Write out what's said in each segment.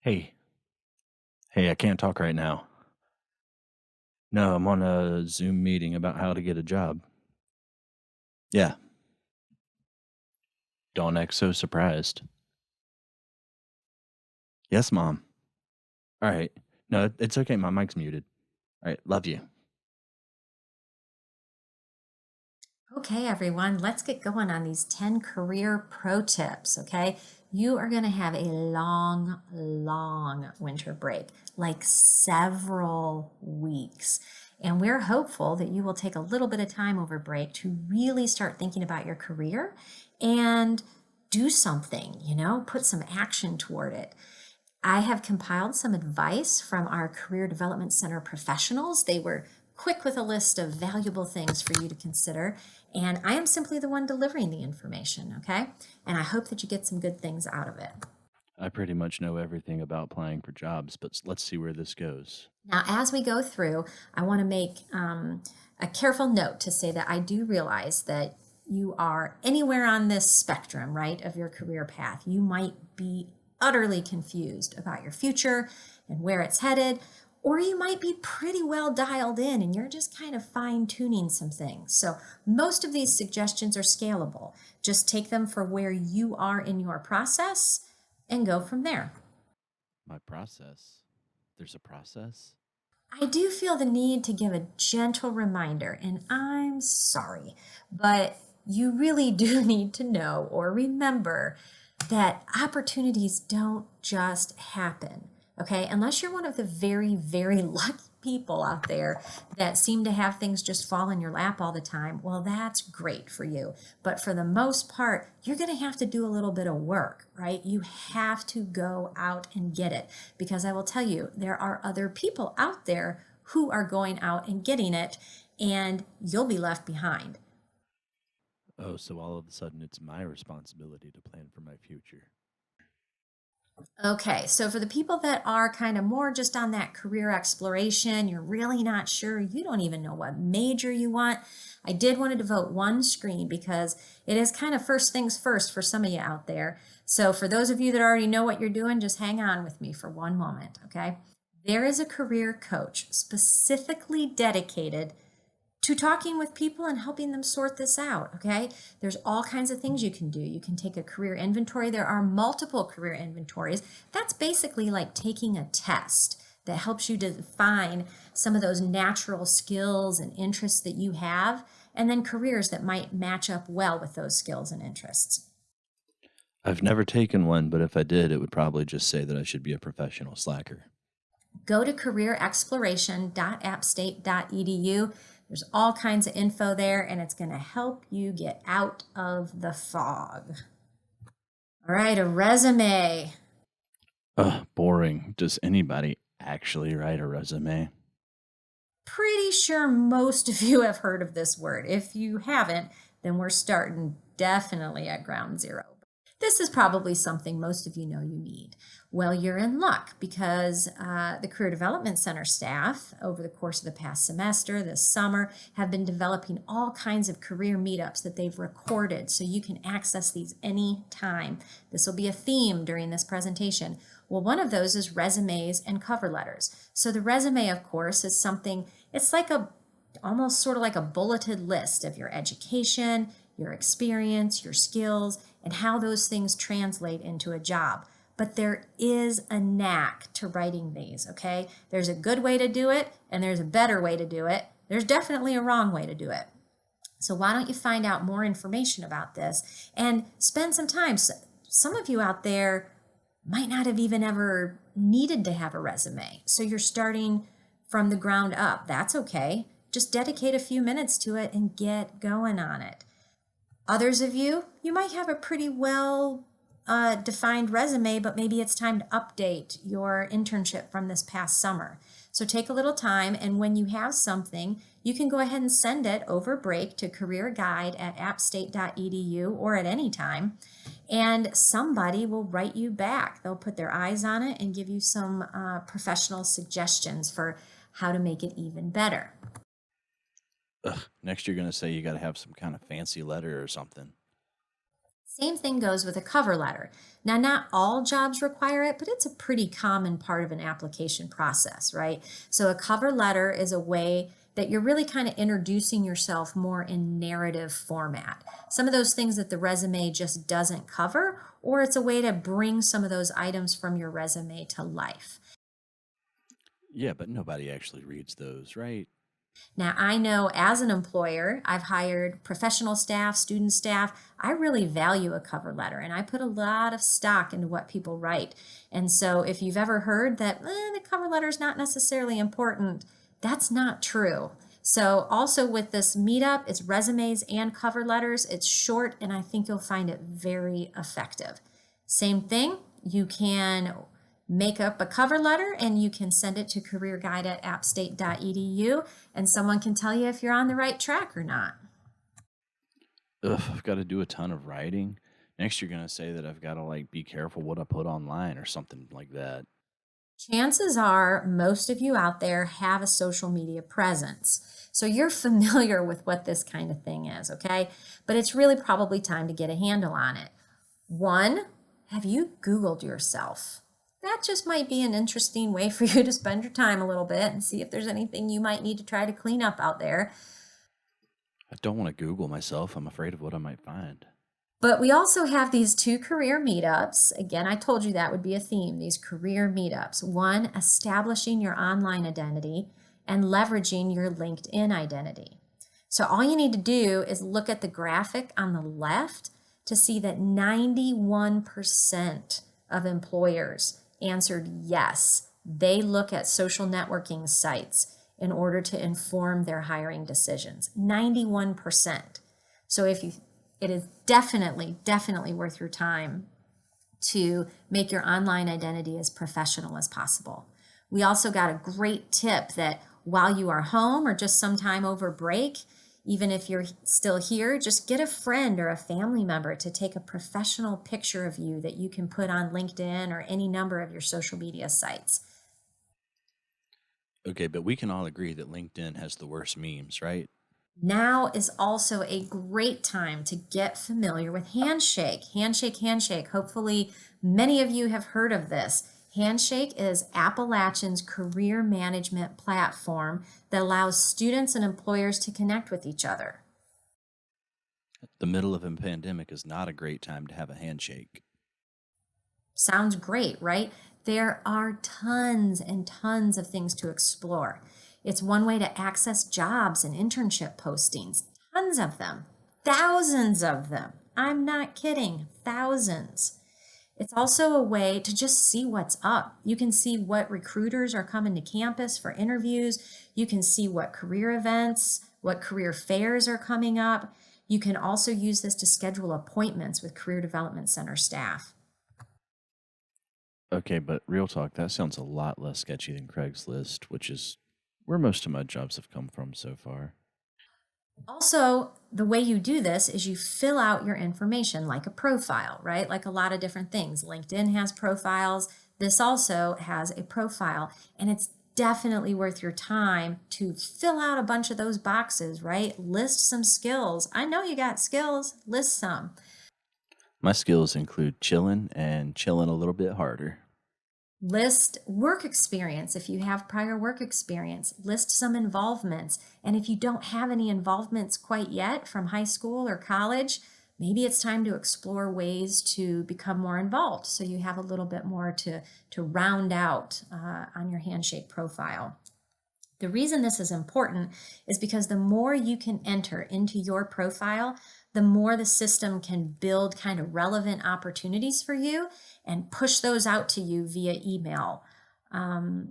Hey, hey, I can't talk right now. No, I'm on a Zoom meeting about how to get a job. Yeah, don't act so surprised. Yes, Mom. All right. No, it's okay. My mic's muted. All right. Love you. Okay, everyone, let's get going on these 10 career pro tips, okay? You are going to have a long winter break, like several weeks. And we're hopeful that you will take a little bit of time over break to really start thinking about your career and do something, put some action toward it. I have compiled some advice from our Career Development Center professionals. They were quick with a list of valuable things for you to consider, and I am simply the one delivering the information, okay? And I hope that you get some good things out of it. I pretty much know everything about applying for jobs, but let's see where this goes. Now, as we go through, I want to make a careful note to say that I do realize that you are anywhere on this spectrum, right, of your career path. You might be utterly confused about your future and where it's headed, or you might be pretty well dialed in and you're just kind of fine tuning some things. So, most of these suggestions are scalable. Just take them for where you are in your process and go from there. My process. There's a process? I do feel the need to give a gentle reminder, and I'm sorry, but you really do need to know or remember that opportunities don't just happen, okay? Unless you're one of the very lucky people out there that seem to have things just fall in your lap all the time, well, that's great for you. But for the most part, you're going to have to do a little bit of work, right? You have to go out and get it because I will tell you, there are other people out there who are going out and getting it, and you'll be left behind. Oh, so all of a sudden it's my responsibility to plan for my future. Okay, so for the people that are kind of more just on that career exploration, you're really not sure, you don't even know what major you want. I did want to devote one screen because it is kind of first things first for some of you out there. So for those of you that already know what you're doing, just hang on with me for one moment, okay? There is a career coach specifically dedicated to talking with people and helping them sort this out, okay? There's all kinds of things you can do. You can take a career inventory. There are multiple career inventories. That's basically like taking a test that helps you define some of those natural skills and interests that you have, and then careers that might match up well with those skills and interests. I've never taken one, but if I did, it would probably just say that I should be a professional slacker. Go to careerexploration.appstate.edu. There's all kinds of info there, and it's going to help you get out of the fog. All right, a resume. Ugh, boring. Does anybody actually write a resume? Pretty sure most of you have heard of this word. If you haven't, then we're starting definitely at ground zero. This is probably something most of you know you need. Well, you're in luck because the Career Development Center staff, over the course of the past semester, this summer, have been developing all kinds of career meetups that they've recorded so you can access these anytime. This will be a theme during this presentation. Well, one of those is resumes and cover letters. So the resume, of course, is something, it's like almost sort of like a bulleted list of your education, your experience, your skills, and how those things translate into a job. But there is a knack to writing these, okay? There's a good way to do it, and there's a better way to do it. There's definitely a wrong way to do it. So why don't you find out more information about this and spend some time? Some of you out there might not have even ever needed to have a resume. So you're starting from the ground up. That's okay. Just dedicate a few minutes to it and get going on it. Others of you, you might have a pretty well defined resume, but maybe it's time to update your internship from this past summer. So take a little time, and when you have something, you can go ahead and send it over break to careerguide@appstate.edu or at any time, and somebody will write you back. They'll put their eyes on it and give you some professional suggestions for how to make it even better. Ugh, next you're gonna say you gotta have some kind of fancy letter or something. Same thing goes with a cover letter. Now, not all jobs require it, but it's a pretty common part of an application process, right? So, a cover letter is a way that you're really kind of introducing yourself more in narrative format. Some of those things that the resume just doesn't cover, or it's a way to bring some of those items from your resume to life. Yeah, but nobody actually reads those, right? Now, I know as an employer, I've hired professional staff, student staff. I really value a cover letter and I put a lot of stock into what people write. And so, if you've ever heard that the cover letter is not necessarily important, that's not true. So, also with this meetup, it's resumes and cover letters. It's short, and I think you'll find it very effective. Same thing, you can make up a cover letter and you can send it to careerguide@appstate.edu and someone can tell you if you're on the right track or not. Ugh, I've got to do a ton of writing. Next, you're gonna say that I've got to like be careful what I put online or something like that. Chances are most of you out there have a social media presence. So you're familiar with what this kind of thing is, okay? But it's really probably time to get a handle on it. One, have you Googled yourself? That just might be an interesting way for you to spend your time a little bit and see if there's anything you might need to try to clean up out there. I don't want to Google myself. I'm afraid of what I might find. But we also have these two career meetups. Again, I told you that would be a theme, these career meetups. One, establishing your online identity and leveraging your LinkedIn identity. So all you need to do is look at the graphic on the left to see that 91% of employers answered yes. They look at social networking sites in order to inform their hiring decisions. 91%. So it is definitely worth your time to make your online identity as professional as possible. We also got a great tip that while you are home or just sometime over break, even if you're still here, just get a friend or a family member to take a professional picture of you that you can put on LinkedIn or any number of your social media sites. Okay, but we can all agree that LinkedIn has the worst memes, right? Now is also a great time to get familiar with Handshake. Handshake. Hopefully, many of you have heard of this. Handshake is Appalachian's career management platform that allows students and employers to connect with each other. The middle of a pandemic is not a great time to have a handshake. Sounds great, right? There are tons and tons of things to explore. It's one way to access jobs and internship postings, tons of them, thousands of them. I'm not kidding, thousands. It's also a way to just see what's up. You can see what recruiters are coming to campus for interviews. You can see what career events, what career fairs are coming up. You can also use this to schedule appointments with Career Development Center staff. Okay, but real talk, that sounds a lot less sketchy than Craigslist, which is where most of my jobs have come from so far. Also, the way you do this is you fill out your information like a profile, right? Like a lot of different things. LinkedIn has profiles. This also has a profile, and it's definitely worth your time to fill out a bunch of those boxes, right? List some skills. I know you got skills, list some. My skills include chilling and chilling a little bit harder. List work experience if you have prior work experience. List some involvements. And if you don't have any involvements quite yet from high school or college, maybe it's time to explore ways to become more involved so you have a little bit more to round out on your handshake profile. The reason this is important is because the more you can enter into your profile, the more the system can build kind of relevant opportunities for you and push those out to you via email.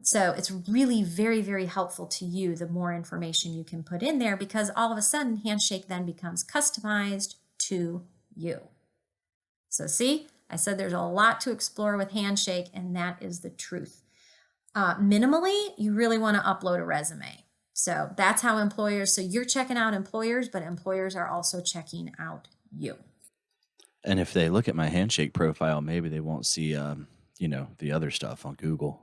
So it's really very helpful to you the more information you can put in there because all of a sudden Handshake then becomes customized to you. So see, I said there's a lot to explore with Handshake, and that is the truth. Minimally, you really want to upload a resume. So that's how employers, so you're checking out employers, but employers are also checking out you. And if they look at my handshake profile, maybe they won't see, the other stuff on Google.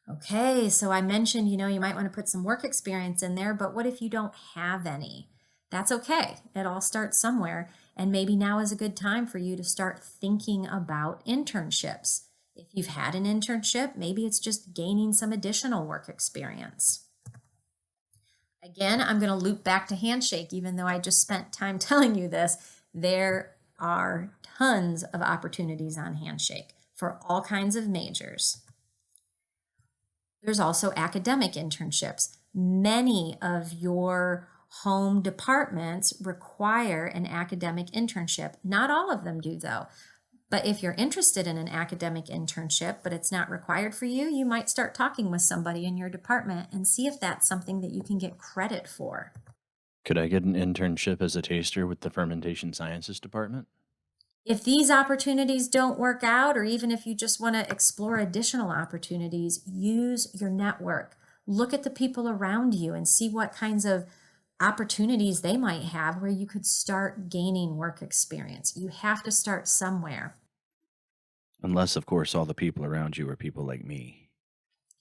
Okay, so I mentioned, you might want to put some work experience in there, but what if you don't have any? That's okay. It all starts somewhere. And maybe now is a good time for you to start thinking about internships. If you've had an internship, maybe it's just gaining some additional work experience. Again, I'm going to loop back to Handshake, even though I just spent time telling you this. There are tons of opportunities on Handshake for all kinds of majors. There's also academic internships. Many of your home departments require an academic internship. Not all of them do, though. But if you're interested in an academic internship, but it's not required for you, you might start talking with somebody in your department and see if that's something that you can get credit for. Could I get an internship as a taster with the fermentation sciences department? If these opportunities don't work out, or even if you just want to explore additional opportunities, use your network. Look at the people around you and see what kinds of opportunities they might have where you could start gaining work experience. You have to start somewhere. Unless, of course, all the people around you are people like me.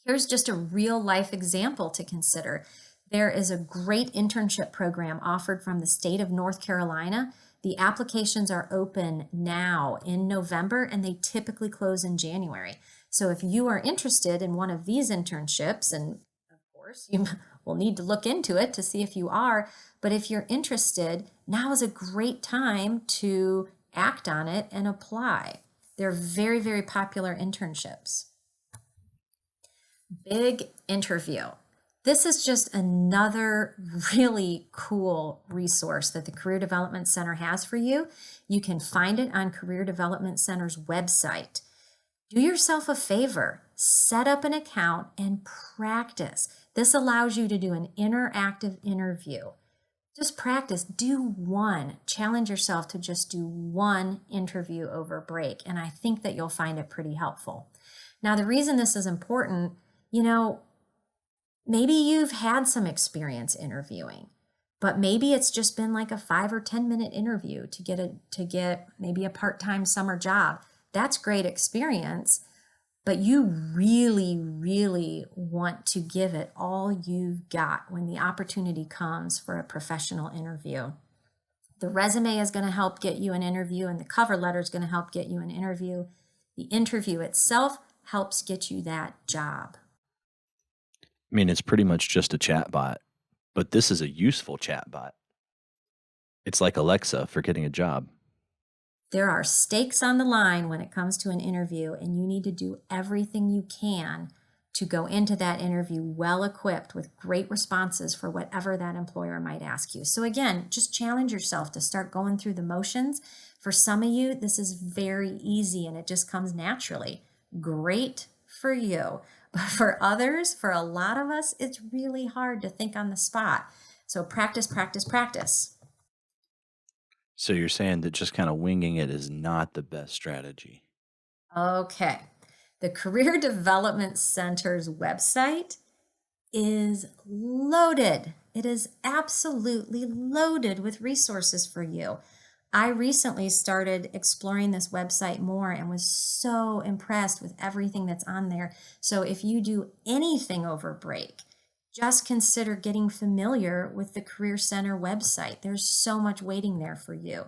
Here's just a real life example to consider. There is a great internship program offered from the state of North Carolina. The applications are open now in November and they typically close in January. So if you are interested in one of these internships, and of course you will need to look into it to see if you are, but if you're interested, now is a great time to act on it and apply. They're very, very popular internships. Big interview. This is just another really cool resource that the Career Development Center has for you. You can find it on Career Development Center's website. Do yourself a favor, set up an account and practice. This allows you to do an interactive interview. Just practice, do one. Challenge yourself to just do one interview over break, and I think that you'll find it pretty helpful. Now, the reason this is important, maybe you've had some experience interviewing, but maybe it's just been like a 5 or 10 minute interview to get maybe a part-time summer job. That's great experience, but you really, really want to give it all you've got when the opportunity comes for a professional interview. The resume is going to help get you an interview, and the cover letter is going to help get you an interview. The interview itself helps get you that job. I mean, it's pretty much just a chat bot, but this is a useful chat bot. It's like Alexa for getting a job. There are stakes on the line when it comes to an interview, and you need to do everything you can to go into that interview well equipped with great responses for whatever that employer might ask you. So again, just challenge yourself to start going through the motions. For some of you, this is very easy and it just comes naturally. Great for you. But for others, for a lot of us, it's really hard to think on the spot. So practice, practice, practice. So you're saying that just kind of winging it is not the best strategy. Okay. The Career Development Center's website is loaded. It is absolutely loaded with resources for you. I recently started exploring this website more and was so impressed with everything that's on there. So if you do anything over break, just consider getting familiar with the Career Center website. There's so much waiting there for you.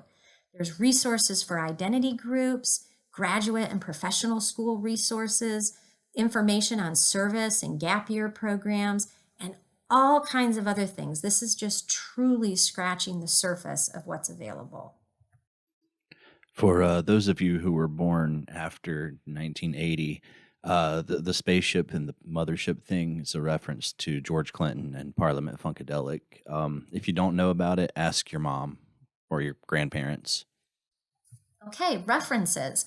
There's resources for identity groups, graduate and professional school resources, information on service and gap year programs, and all kinds of other things. This is just truly scratching the surface of what's available. For those of you who were born after 1980, the spaceship and the mothership thing is a reference to George Clinton and Parliament Funkadelic. If you don't know about it, ask your mom or your grandparents. Okay, references.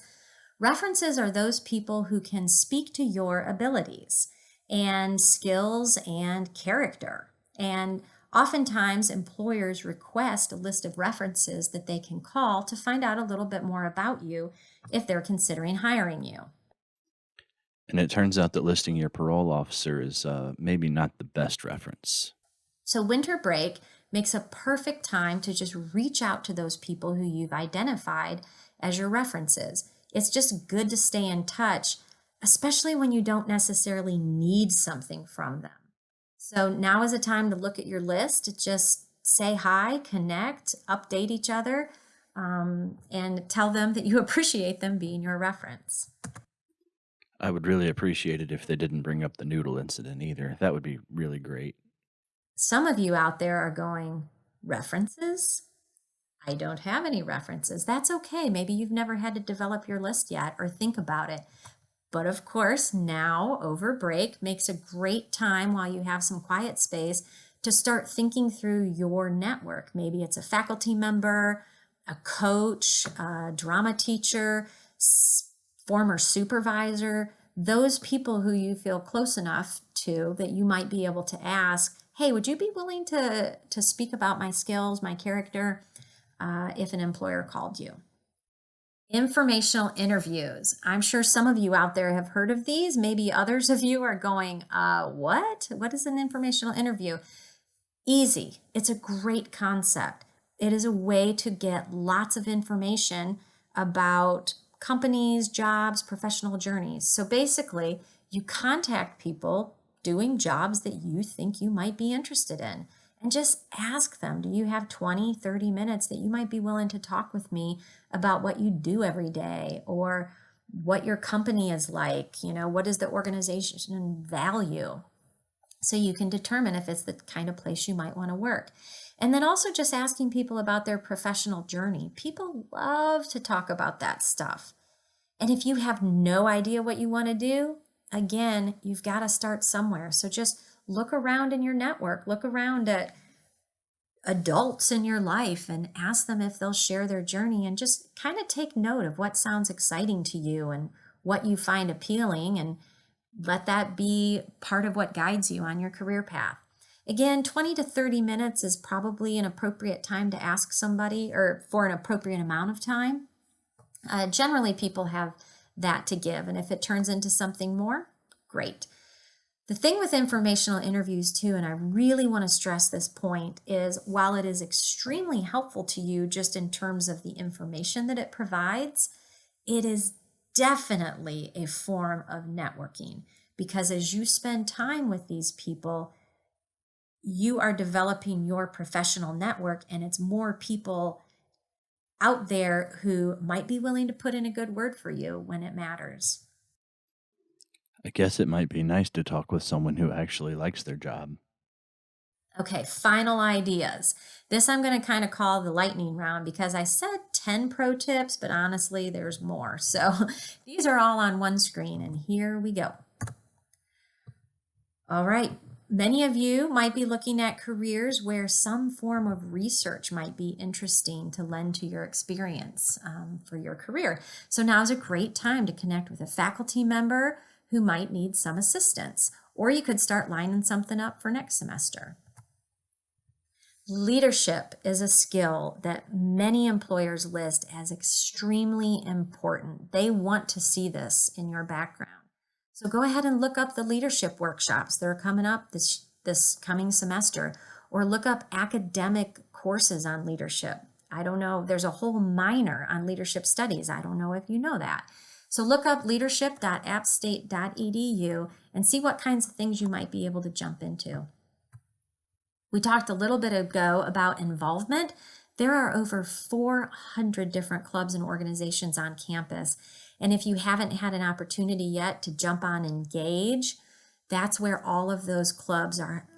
References are those people who can speak to your abilities and skills and character. And oftentimes, employers request a list of references that they can call to find out a little bit more about you if they're considering hiring you. And it turns out that listing your parole officer is maybe not the best reference. So, winter break makes a perfect time to just reach out to those people who you've identified as your references. It's just good to stay in touch especially when you don't necessarily need something from them. So now is a time to look at your list, to just say hi, connect, update each other, and tell them that you appreciate them being your reference. I would really appreciate it if they didn't bring up the noodle incident either. That would be really great. Some of you out there are going, references? I don't have any references. That's okay. Maybe you've never had to develop your list yet or think about it. But of course, now over break makes a great time while you have some quiet space to start thinking through your network. Maybe it's a faculty member, a coach, a drama teacher, former supervisor, those people who you feel close enough to that you might be able to ask, hey, would you be willing to speak about my skills, my character, if an employer called you? Informational interviews. I'm sure some of you out there have heard of these. Maybe others of you are going, what? What is an informational interview? Easy. It's a great concept. It is a way to get lots of information about companies, jobs, professional journeys. So basically, you contact people doing jobs that you think you might be interested in and just ask them, do you have 20, 30 minutes that you might be willing to talk with me about what you do every day or what your company is like? You know, what is the organization value? So you can determine if it's the kind of place you might want to work. And then also just asking people about their professional journey. People love to talk about that stuff. And if you have no idea what you want to do, again, you've got to start somewhere. So just look around in your network, look around at adults in your life and ask them if they'll share their journey, and just kind of take note of what sounds exciting to you and what you find appealing, and let that be part of what guides you on your career path. Again, 20 to 30 minutes is probably an appropriate time to ask somebody, or for an appropriate amount of time. Generally, people have that to give, and if it turns into something more, great. The thing with informational interviews too, and I really want to stress this point, is while it is extremely helpful to you just in terms of the information that it provides, it is definitely a form of networking, because as you spend time with these people, you are developing your professional network, and it's more people out there who might be willing to put in a good word for you when it matters. I guess it might be nice to talk with someone who actually likes their job. Okay, final ideas. This I'm going to kind of call the lightning round, because I said 10 pro tips, but honestly, there's more. So these are all on one screen, and here we go. All right. Many of you might be looking at careers where some form of research might be interesting to lend to your experience for your career. So now's a great time to connect with a faculty member who might need some assistance, or you could start lining something up for next semester. Leadership is a skill that many employers list as extremely important. They want to see this in your background. So go ahead and look up the leadership workshops that are coming up this coming semester, or look up academic courses on leadership. I don't know, there's a whole minor on leadership studies. I don't know if you know that. So look up leadership.appstate.edu and see what kinds of things you might be able to jump into. We talked a little bit ago about involvement. There are over 400 different clubs and organizations on campus. And if you haven't had an opportunity yet to jump on Engage, that's where all of those clubs are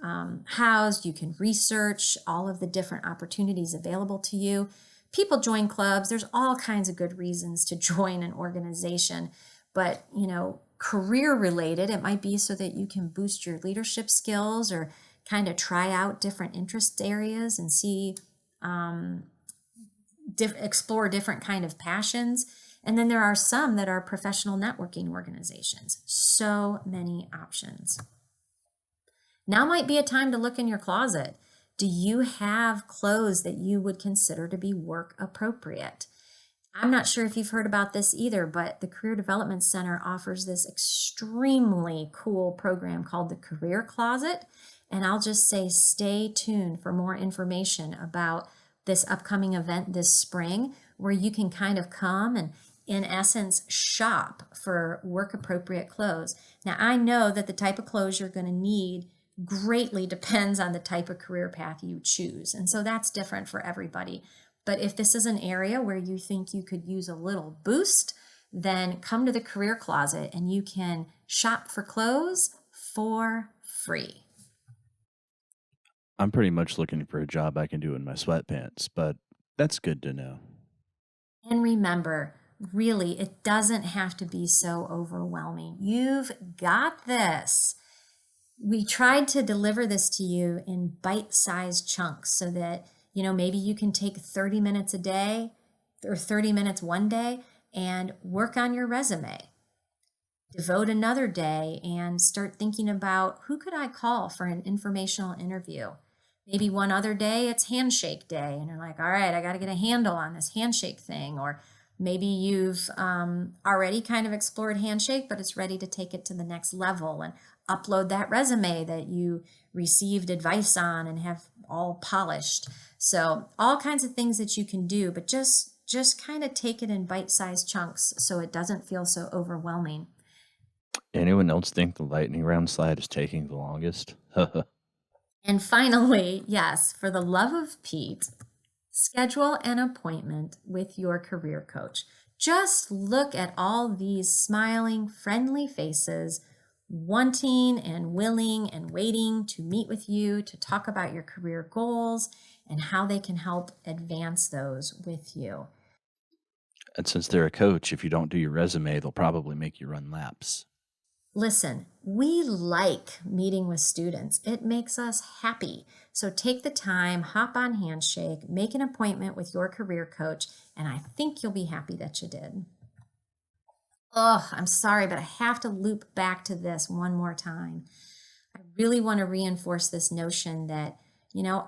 housed. You can research all of the different opportunities available to you. People join clubs. There's all kinds of good reasons to join an organization. But, you know, career related, it might be so that you can boost your leadership skills, or kind of try out different interest areas and see, explore different kind of passions. And then there are some that are professional networking organizations. So many options. Now might be a time to look in your closet. Do you have clothes that you would consider to be work appropriate? I'm not sure if you've heard about this either, but the Career Development Center offers this extremely cool program called the Career Closet. And I'll just say stay tuned for more information about this upcoming event this spring, where you can kind of come and in essence, shop for work appropriate clothes. Now, I know that the type of clothes you're going to need greatly depends on the type of career path you choose. And so that's different for everybody. But if this is an area where you think you could use a little boost, then come to the career closet and you can shop for clothes for free. I'm pretty much looking for a job I can do in my sweatpants, but that's good to know. And remember, really, it doesn't have to be so overwhelming. You've got this. We tried to deliver this to you in bite-sized chunks so that, maybe you can take 30 minutes a day or 30 minutes one day and work on your resume. Devote another day and start thinking about who could I call for an informational interview. Maybe one other day it's handshake day and you're like, all right, I got to get a handle on this handshake thing. Or maybe you've already kind of explored handshake, but it's ready to take it to the next level and upload that resume that you received advice on and have all polished. So all kinds of things that you can do, but just kind of take it in bite-sized chunks so it doesn't feel so overwhelming. Anyone else think the lightning round slide is taking the longest? And finally, yes, for the love of Pete, schedule an appointment with your career coach. Just look at all these smiling, friendly faces, wanting and willing and waiting to meet with you to talk about your career goals and how they can help advance those with you. And since they're a coach, if you don't do your resume, they'll probably make you run laps. Listen, we like meeting with students. It makes us happy. So take the time, hop on Handshake, make an appointment with your career coach, and I think you'll be happy that you did. Oh, I'm sorry, but I have to loop back to this one more time. I really want to reinforce this notion that,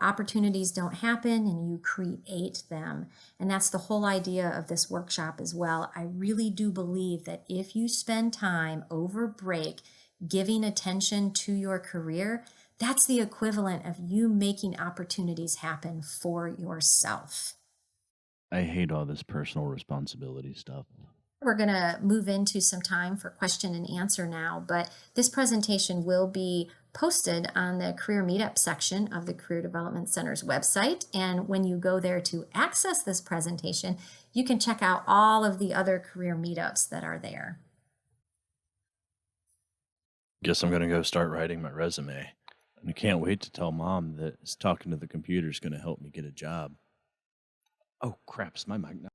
opportunities don't happen and you create them. And that's the whole idea of this workshop as well. I really do believe that if you spend time over break giving attention to your career, that's the equivalent of you making opportunities happen for yourself. I hate all this personal responsibility stuff. We're going to move into some time for question and answer now, but this presentation will be posted on the Career Meetup section of the Career Development Center's website. And when you go there to access this presentation, you can check out all of the other career meetups that are there. Guess I'm going to go start writing my resume. And I can't wait to tell mom that talking to the computer is going to help me get a job. Oh, crap, is my mic not